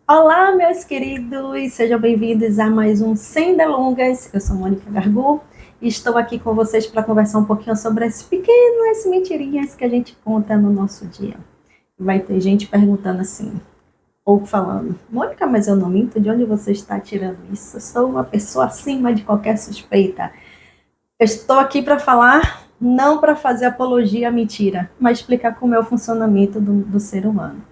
Olá, meus queridos, sejam bem-vindos a mais um Sem Delongas. Eu sou Mônica Gargu e estou aqui com vocês para conversar um pouquinho sobre as pequenas mentirinhas que a gente conta no nosso dia. Vai ter gente perguntando assim, ou falando, Mônica, mas eu não minto, de onde você está tirando isso? Eu sou uma pessoa acima de qualquer suspeita. Eu estou aqui para falar, não para fazer apologia à mentira, mas explicar como é o funcionamento do ser humano.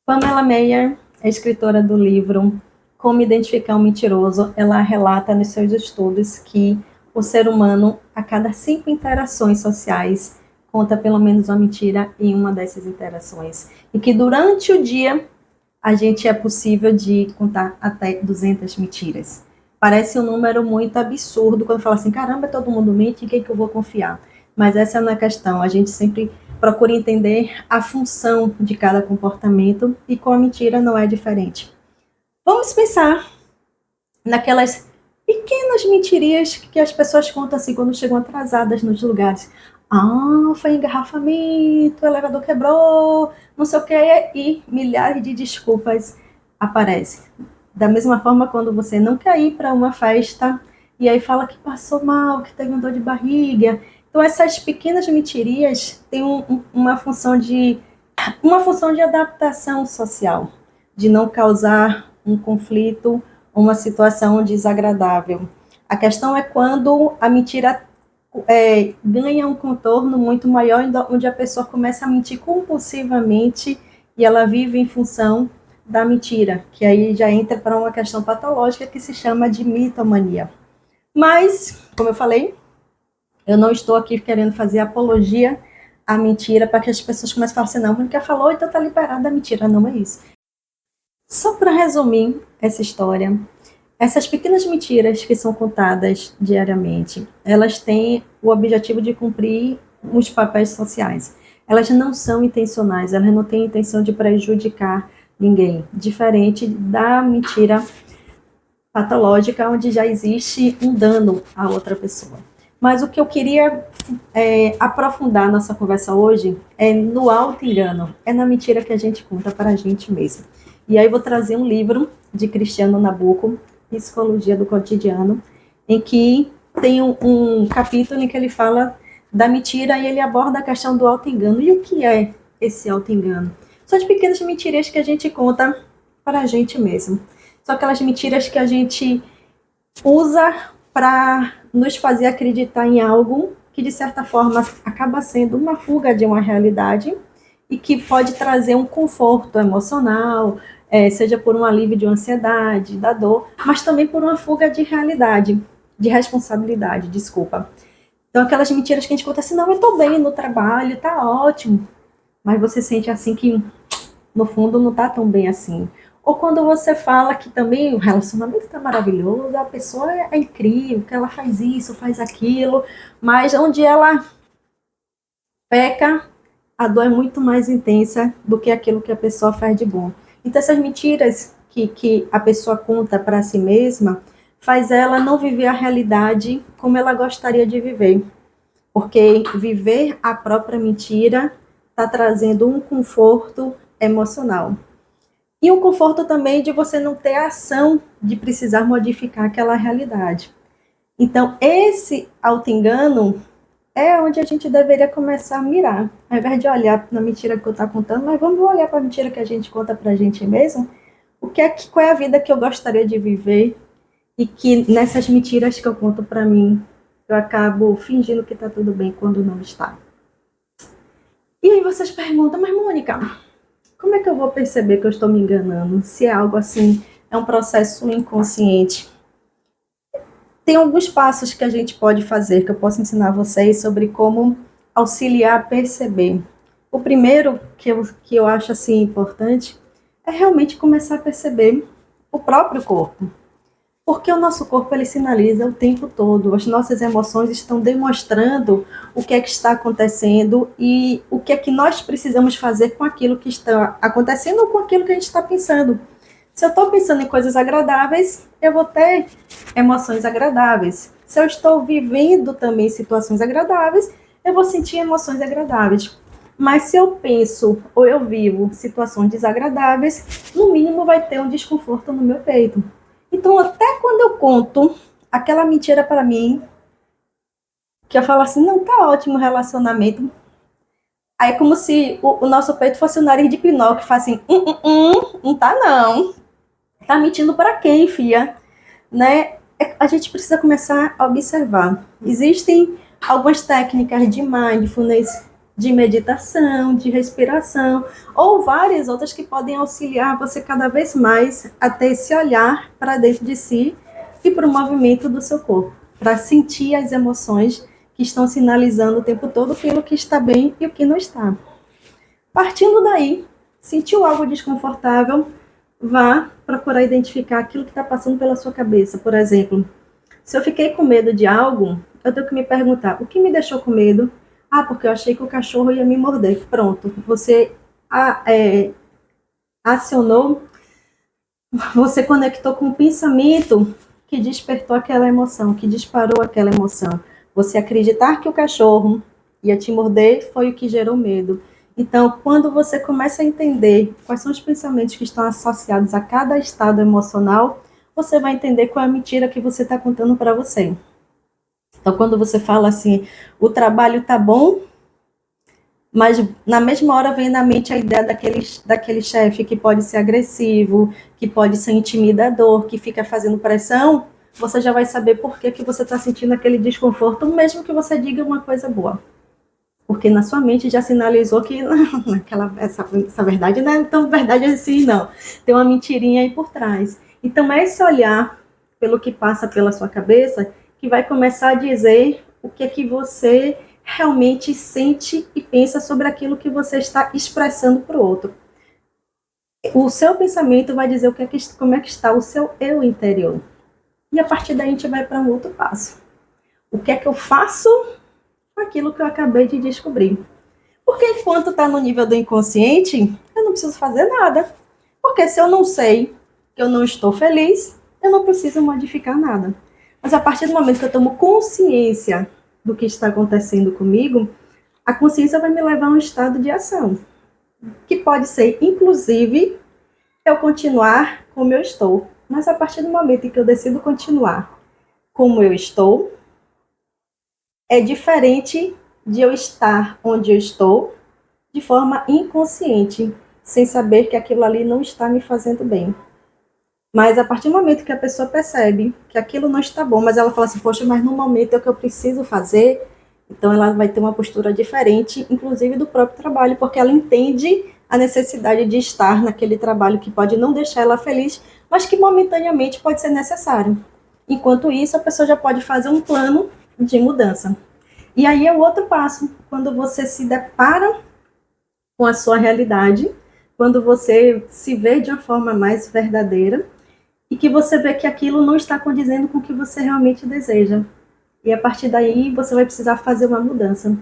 Pamela Meyer, a escritora do livro Como Identificar um Mentiroso, ela relata nos seus estudos que o ser humano, a cada 5 interações sociais, conta pelo menos uma mentira em uma dessas interações. E que durante o dia, a gente é possível de contar até 200 mentiras. Parece um número muito absurdo quando fala assim, caramba, todo mundo mente, em quem que eu vou confiar? Mas essa não é a questão, a gente sempre procura entender a função de cada comportamento e com a mentira não é diferente. Vamos pensar naquelas pequenas mentirinhas que as pessoas contam assim quando chegam atrasadas nos lugares. Ah, foi engarrafamento, o elevador quebrou, não sei o que, e milhares de desculpas aparecem. Da mesma forma, quando você não quer ir para uma festa e aí fala que passou mal, que teve uma dor de barriga. Então, essas pequenas mentirinhas têm uma função de adaptação social, de não causar um conflito, uma situação desagradável. A questão é quando a mentira ganha um contorno muito maior, onde a pessoa começa a mentir compulsivamente e ela vive em função da mentira, que aí já entra para uma questão patológica que se chama de mitomania. Mas, como eu falei, eu não estou aqui querendo fazer apologia à mentira para que as pessoas comecem a falar assim, não, a Mônica falou, então está liberada a mentira. Não é isso. Só para resumir essa história, essas pequenas mentiras que são contadas diariamente, elas têm o objetivo de cumprir os papéis sociais. Elas não são intencionais, elas não têm intenção de prejudicar ninguém, diferente da mentira patológica, onde já existe um dano a outra pessoa. Mas o que eu queria aprofundar nossa conversa hoje é no auto-engano, é na mentira que a gente conta para a gente mesmo. E aí eu vou trazer um livro de Cristiano Nabuco, Psicologia do Cotidiano, em que tem um capítulo em que ele fala da mentira e ele aborda a questão do auto-engano. E o que é esse auto-engano? São as pequenas mentiras que a gente conta para a gente mesmo. São aquelas mentiras que a gente usa para nos fazer acreditar em algo que, de certa forma, acaba sendo uma fuga de uma realidade e que pode trazer um conforto emocional, seja por um alívio de ansiedade, da dor, mas também por uma fuga de realidade, de responsabilidade, desculpa. Então, aquelas mentiras que a gente conta assim, não, eu estou bem no trabalho, está ótimo, mas você sente assim que, no fundo, não está tão bem assim. Ou quando você fala que também o relacionamento está maravilhoso, a pessoa é incrível, que ela faz isso, faz aquilo, mas onde ela peca, a dor é muito mais intensa do que aquilo que a pessoa faz de bom. Então, essas mentiras que a pessoa conta para si mesma faz ela não viver a realidade como ela gostaria de viver. Porque viver a própria mentira está trazendo um conforto emocional. E um conforto também de você não ter a ação de precisar modificar aquela realidade. Então, esse auto-engano é onde a gente deveria começar a mirar. Ao invés de olhar na mentira que eu estou contando, mas vamos olhar para a mentira que a gente conta para a gente mesmo. Qual é a vida que eu gostaria de viver e que nessas mentiras que eu conto para mim, eu acabo fingindo que está tudo bem quando não está. E aí vocês perguntam, mas Mônica, como é que eu vou perceber que eu estou me enganando? Se é algo assim, é um processo inconsciente. Tem alguns passos que a gente pode fazer, que eu posso ensinar vocês sobre como auxiliar a perceber. O primeiro que eu acho assim importante é realmente começar a perceber o próprio corpo. Porque o nosso corpo ele sinaliza o tempo todo, as nossas emoções estão demonstrando o que é que está acontecendo e o que é que nós precisamos fazer com aquilo que está acontecendo ou com aquilo que a gente está pensando. Se eu estou pensando em coisas agradáveis, eu vou ter emoções agradáveis. Se eu estou vivendo também situações agradáveis, eu vou sentir emoções agradáveis. Mas se eu penso ou eu vivo situações desagradáveis, no mínimo vai ter um desconforto no meu peito. Então, até quando eu conto aquela mentira para mim, que eu falo assim, não, tá ótimo o relacionamento. Aí é como se o nosso peito fosse o nariz de Pinóquio, que faz assim, não tá não. Tá mentindo para quem, fia? Né? A gente precisa começar a observar. Existem algumas técnicas de mindfulness, de meditação, de respiração, ou várias outras que podem auxiliar você cada vez mais a ter esse olhar para dentro de si e para o movimento do seu corpo, para sentir as emoções que estão sinalizando o tempo todo pelo que está bem e o que não está. Partindo daí, sentiu algo desconfortável, vá procurar identificar aquilo que está passando pela sua cabeça. Por exemplo, se eu fiquei com medo de algo, eu tenho que me perguntar, o que me deixou com medo? Ah, porque eu achei que o cachorro ia me morder. Pronto, você acionou, você conectou com o pensamento que despertou aquela emoção, que disparou aquela emoção. Você acreditar que o cachorro ia te morder foi o que gerou medo. Então, quando você começa a entender quais são os pensamentos que estão associados a cada estado emocional, você vai entender qual é a mentira que você está contando para você. Então, quando você fala assim, o trabalho tá bom, mas na mesma hora vem na mente a ideia daquele chefe que pode ser agressivo, que pode ser intimidador, que fica fazendo pressão, você já vai saber por que você está sentindo aquele desconforto, mesmo que você diga uma coisa boa. Porque na sua mente já sinalizou que essa verdade não é tão verdade assim, não. Tem uma mentirinha aí por trás. Então, é esse olhar pelo que passa pela sua cabeça que vai começar a dizer o que é que você realmente sente e pensa sobre aquilo que você está expressando para o outro. O seu pensamento vai dizer como é que está o seu eu interior. E a partir daí a gente vai para um outro passo. O que é que eu faço com aquilo que eu acabei de descobrir? Porque enquanto está no nível do inconsciente, eu não preciso fazer nada. Porque se eu não sei que eu não estou feliz, eu não preciso modificar nada. Mas a partir do momento que eu tomo consciência do que está acontecendo comigo, a consciência vai me levar a um estado de ação. Que pode ser, inclusive, eu continuar como eu estou. Mas a partir do momento em que eu decido continuar como eu estou, é diferente de eu estar onde eu estou de forma inconsciente, sem saber que aquilo ali não está me fazendo bem. Mas a partir do momento que a pessoa percebe que aquilo não está bom, mas ela fala assim, poxa, mas no momento é o que eu preciso fazer, então ela vai ter uma postura diferente, inclusive do próprio trabalho, porque ela entende a necessidade de estar naquele trabalho que pode não deixar ela feliz, mas que momentaneamente pode ser necessário. Enquanto isso, a pessoa já pode fazer um plano de mudança. E aí é o outro passo, quando você se depara com a sua realidade, quando você se vê de uma forma mais verdadeira e que você vê que aquilo não está condizendo com o que você realmente deseja. E a partir daí você vai precisar fazer uma mudança.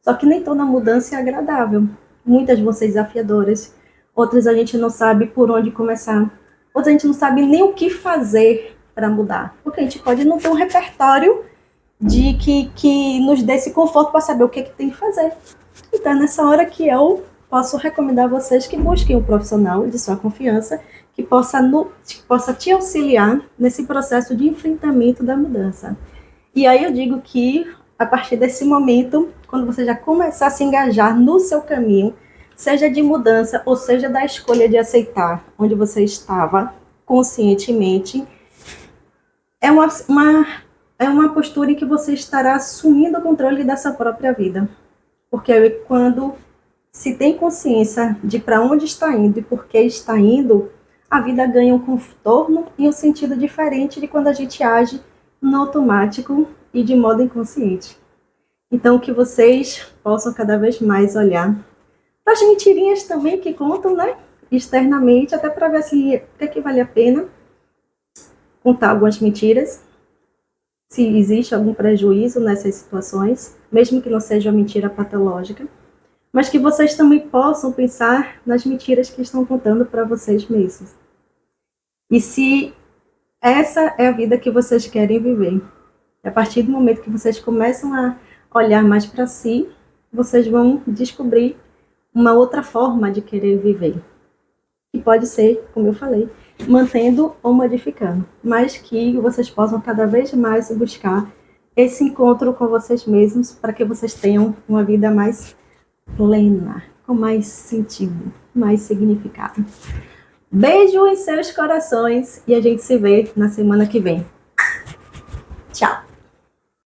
Só que nem toda mudança é agradável. Muitas vão ser desafiadoras, outras a gente não sabe por onde começar, outras a gente não sabe nem o que fazer para mudar, porque a gente pode não ter um repertório de que nos dê esse conforto para saber o que tem que fazer. Então é nessa hora que eu posso recomendar a vocês que busquem um profissional de sua confiança que possa te auxiliar nesse processo de enfrentamento da mudança. E aí eu digo que a partir desse momento, quando você já começar a se engajar no seu caminho, seja de mudança ou seja da escolha de aceitar onde você estava conscientemente, é uma postura em que você estará assumindo o controle da sua própria vida. Porque quando se tem consciência de para onde está indo e por que está indo, a vida ganha um contorno e um sentido diferente de quando a gente age no automático e de modo inconsciente. Então, que vocês possam cada vez mais olhar para as mentirinhas também que contam, né? Externamente, até para ver se o que é que vale a pena contar algumas mentiras, se existe algum prejuízo nessas situações, mesmo que não seja uma mentira patológica, mas que vocês também possam pensar nas mentiras que estão contando para vocês mesmos. E se essa é a vida que vocês querem viver, a partir do momento que vocês começam a olhar mais para si, vocês vão descobrir uma outra forma de querer viver. Que pode ser, como eu falei, mantendo ou modificando, mas que vocês possam cada vez mais buscar esse encontro com vocês mesmos para que vocês tenham uma vida mais plena, com mais sentido, mais significado. Beijo em seus corações e a gente se vê na semana que vem. Tchau!